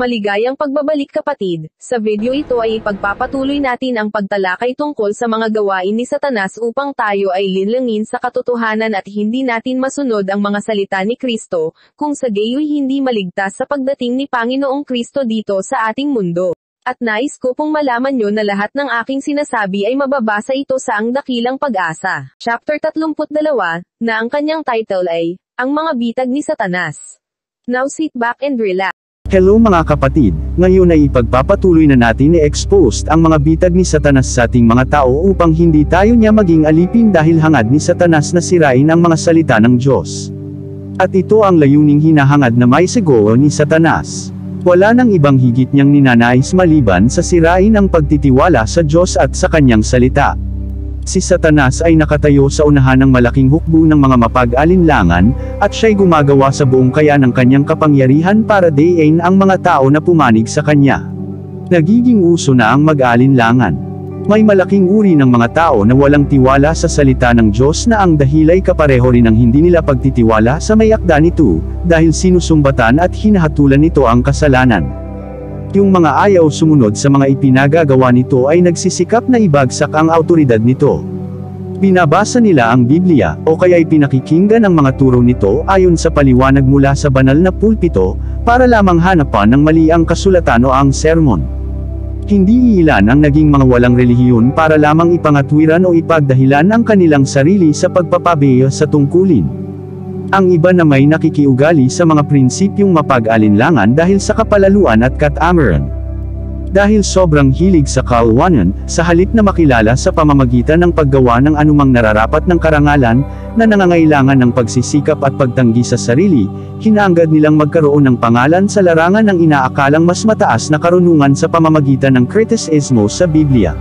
Maligayang pagbabalik kapatid, sa video ito ay ipagpapatuloy natin ang pagtalakay tungkol sa mga gawain ni Satanas upang tayo ay linlangin sa katotohanan at hindi natin masunod ang mga salita ni Kristo, kung sa gayoy hindi maligtas sa pagdating ni Panginoong Kristo dito sa ating mundo. At nais ko pong malaman nyo na lahat ng aking sinasabi ay mababasa ito sa Ang Dakilang Pag-asa, Chapter 32, na ang kanyang title ay, Ang Mga Bitag ni Satanas. Now sit back and relax. Hello mga kapatid, ngayon ay ipagpapatuloy na natin i-expose ang mga bitag ni Satanas sa ating mga tao upang hindi tayo niya maging alipin dahil hangad ni Satanas na sirain ang mga salita ng Diyos. At ito ang layuning hinahangad na may sigaw ni Satanas. Wala nang ibang higit niyang ninanais maliban sa sirain ang pagtitiwala sa Diyos at sa kanyang salita. Si Satanas ay nakatayo sa unahan ng malaking hukbo ng mga mapag-alinlangan, at siya'y gumagawa sa buong kaya ng kanyang kapangyarihan para dayain ang mga tao na pumanig sa kanya. Nagiging uso na ang mag-alinlangan. May malaking uri ng mga tao na walang tiwala sa salita ng Diyos na ang dahilay kapareho rin ng hindi nila pagtitiwala sa may akda nito, dahil sinusumbatan at hinahatulan nito ang kasalanan. Yung mga ayaw sumunod sa mga ipinagagawa nito ay nagsisikap na ibagsak ang awtoridad nito. Binabasa nila ang Biblia, o kaya ay pinakikinggan ang mga turo nito ayon sa paliwanag mula sa banal na pulpito, para lamang hanapan ng mali ang kasulatan o ang sermon. Hindi iilan ang naging mga walang relihiyon para lamang ipangatwiran o ipagdahilan ang kanilang sarili sa pagpapabeya sa tungkulin. Ang iba na may nakikiugali sa mga prinsipyong mapag-alinlangan dahil sa kapalaluan at katamaran. Dahil sobrang hilig sa kalwanan, sa halip na makilala sa pamamagitan ng paggawa ng anumang nararapat ng karangalan, na nangangailangan ng pagsisikap at pagtanggi sa sarili, hinaangad nilang magkaroon ng pangalan sa larangan ng inaakalang mas mataas na karunungan sa pamamagitan ng kritisismo sa Biblia.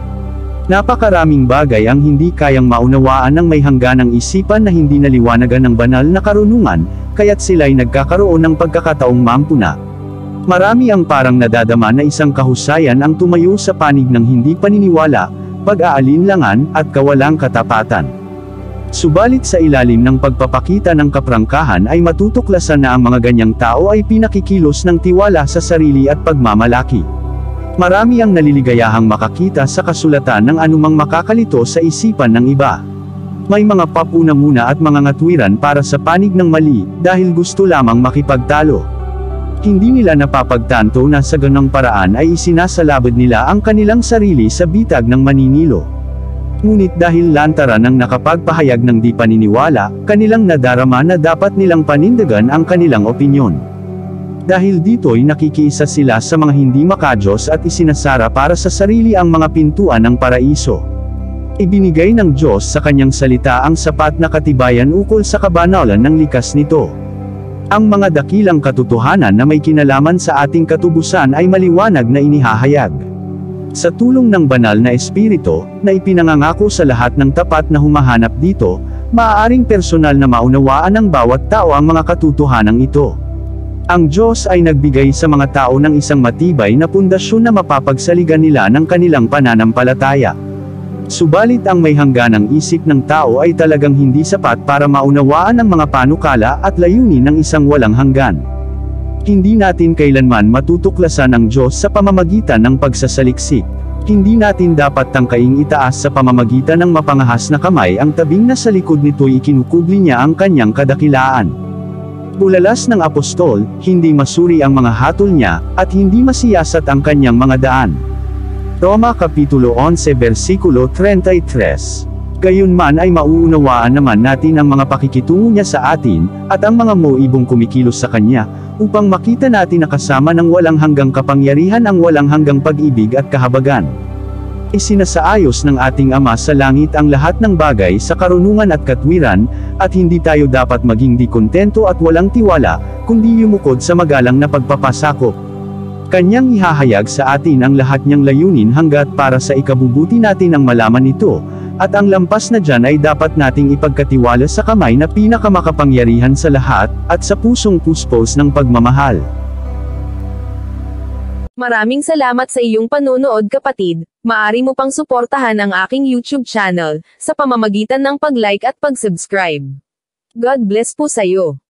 Napakaraming bagay ang hindi kayang maunawaan ng may hangganang isipan na hindi naliwanagan ng banal na karunungan, kaya't sila'y nagkakaroon ng pagkakataong mampuna. Marami ang parang nadadama na isang kahusayan ang tumayo sa panig ng hindi paniniwala, pag-aalinlangan, at kawalang katapatan. Subalit sa ilalim ng pagpapakita ng kaprangkahan ay matutuklasan na ang mga ganyang tao ay pinakikilos ng tiwala sa sarili at pagmamalaki. Marami ang naliligayahang makakita sa kasulatan ng anumang makakalito sa isipan ng iba. May mga papuna-muna at mga ngatwiran para sa panig ng mali, dahil gusto lamang makipagtalo. Hindi nila napapagtanto na sa ganong paraan ay isinasalabad nila ang kanilang sarili sa bitag ng maninilo. Ngunit dahil lantaran ng nakapagpahayag ng di paniniwala, kanilang nadarama na dapat nilang panindigan ang kanilang opinyon. Dahil dito'y nakikiisa sila sa mga hindi makadiyos at isinasara para sa sarili ang mga pintuan ng paraiso. Ibinigay ng Diyos sa kanyang salita ang sapat na katibayan ukol sa kabanalan ng likas nito. Ang mga dakilang katotohanan na may kinalaman sa ating katubusan ay maliwanag na inihahayag. Sa tulong ng banal na espiritu, na ipinangangako sa lahat ng tapat na humahanap dito, maaaring personal na maunawaan ng bawat tao ang mga katotohanan ito. Ang Diyos ay nagbigay sa mga tao ng isang matibay na pundasyon na mapapagsaligan nila ng kanilang pananampalataya. Subalit ang may hangganang isip ng tao ay talagang hindi sapat para maunawaan ang mga panukala at layunin ng isang walang hanggan. Hindi natin kailanman matutuklasan ang Diyos sa pamamagitan ng pagsasaliksik. Hindi natin dapat tangkaing itaas sa pamamagitan ng mapangahas na kamay ang tabing na sa likod nito'y ikinukubli niya ang kanyang kadakilaan. Bulalas ng apostol, hindi masuri ang mga hatol niya, at hindi masiyasat ang kanyang mga daan. Roma Kapitulo 11 versikulo 33. Gayunman ay mauunawaan naman natin ang mga pakikitungo niya sa atin, at ang mga moibong kumikilos sa kanya, upang makita natin na kasama ng walang hanggang kapangyarihan ang walang hanggang pag-ibig at kahabagan. Isinasaayos ng ating Ama sa langit ang lahat ng bagay sa karunungan at katwiran, at hindi tayo dapat maging di kontento at walang tiwala, kundi yumukod sa magalang na pagpapasakop. Kanyang ihahayag sa atin ang lahat niyang layunin hanggat para sa ikabubuti natin ang malaman ito, at ang lampas na dyan ay dapat nating ipagkatiwala sa kamay na pinakamakapangyarihan sa lahat, at sa pusong puspos ng pagmamahal. Maraming salamat sa iyong panonood kapatid. Maaari mo pang suportahan ang aking YouTube channel, sa pamamagitan ng pag-like at pag-subscribe. God bless po sa iyo.